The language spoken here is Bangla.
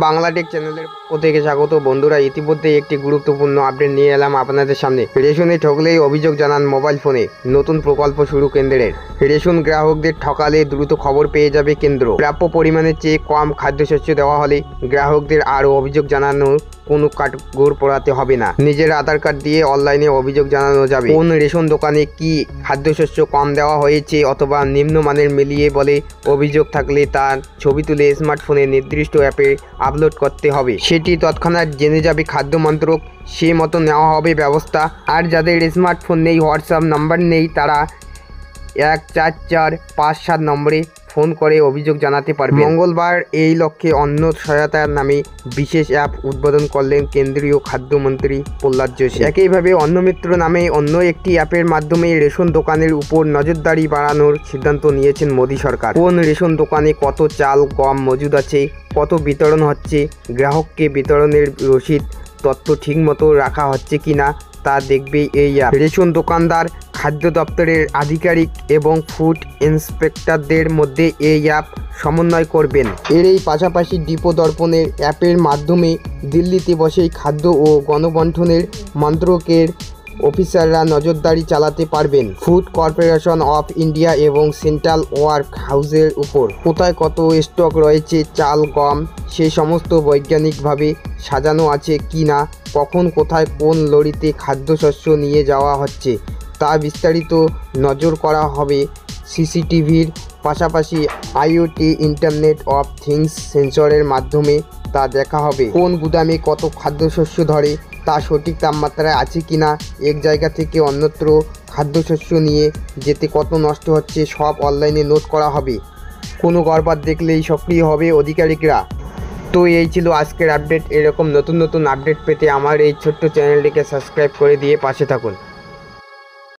বাংলা টেক চ্যানেলের পক্ষ থেকে স্বাগত। বন্ধুরা, ইতিমধ্যে একটি গুরুত্বপূর্ণ আপডেট নিয়ে এলাম আপনাদের সামনে। রেশনে ঠকলেই অভিযোগ জানান মোবাইল ফোনে। নতুন প্রকল্প শুরু কেন্দ্রের। রেশন গ্রাহকদের ঠকালে দ্রুত খবর পেয়ে যাবে কেন্দ্র। প্রাপ্য পরিমাণের চেয়ে কম খাদ্যশস্য দেওয়া হলে গ্রাহকদের আরও অভিযোগ জানানোর কোনো কাঠগড় পোড়াতে হবে না। নিজের আধার কার্ড দিয়ে অনলাইনে অভিযোগ জানানো যাবে। কোন রেশন দোকানে কি খাদ্যশস্য কম দেওয়া হয়েছে অথবা নিম্নমানের মিলিয়ে বলে অভিযোগ থাকলে তার ছবি তুলে স্মার্টফোনের নির্দিষ্ট অ্যাপে আপলোড করতে হবে। সেটি তৎক্ষণাৎ জেনে যাবে খাদ্য মন্ত্রক। সে মতো নেওয়া হবে ব্যবস্থা। আর যাদের স্মার্টফোন নেই, হোয়াটসঅ্যাপ নাম্বার নেই, তারা 14457 নম্বরে ফোন করে অভিযোগ জানাতে পারবে। মঙ্গলবার এই লক্ষ্যে অন্ন সহায়তার নামে বিশেষ অ্যাপ উদ্বোধন করলেন কেন্দ্রীয় খাদ্যমন্ত্রী প্রহ্লাদ যোশী। একইভাবে অন্নমিত্র নামে অন্য একটি অ্যাপের মাধ্যমে রেশন দোকানের উপর নজরদারি বাড়ানোর সিদ্ধান্ত নিয়েছেন মোদী সরকার। কোন রেশন দোকানে কত চাল গম মজুদ আছে, কত বিতরণ হচ্ছে, গ্রাহককে বিতরণের রসিদ তথ্য ঠিকমতো রাখা হচ্ছে কিনা তা দেখবে এই অ্যাপ। রেশন দোকানদার, খাদ্য দপ্তরের আধিকারিক এবং ফুড ইন্সপেক্টরদের মধ্যে এই অ্যাপ সমন্বয় করবেন। এর এই পাশাপাশি ডিপো দর্পণের অ্যাপের মাধ্যমে দিল্লিতে বসেই খাদ্য ও গণবন্টনের মন্ত্রকের অফিসাররা নজরদারি চালাতে পারবেন ফুড কর্পোরেশন অফ ইন্ডিয়া এবং সেন্ট্রাল ওয়ার্ক হাউসের উপর। কোথায় কত স্টক রয়েছে চাল গম, সেই সমস্ত বৈজ্ঞানিকভাবে সাজানো আছে কি না, কখন কোথায় কোন লরিতে খাদ্যশস্য নিয়ে যাওয়া হচ্ছে তা বিস্তারিত নজর করা হবে। সিসিটিভির পাশাপাশি আইওটি ইন্টারনেট অফ থিংস সেন্সরের মাধ্যমে তা দেখা হবে। কোন গুদামে কত খাদ্যশস্য ধরে তা সঠিক তাপমাত্রায় আছে কিনা, এক জায়গা থেকে অন্যত্র খাদ্যশস্য নিয়ে যেতে কত নষ্ট হচ্ছে সব অনলাইনে নোট করা হবে। কোনো গড়বাদ দেখলেই সক্রিয় হবে আধিকারিকরা। তো এই ছিল আজকের আপডেট। এরকম নতুন নতুন আপডেট পেতে আমার এই ছোট্ট চ্যানেলটিকে সাবস্ক্রাইব করে দিয়ে পাশে থাকুন।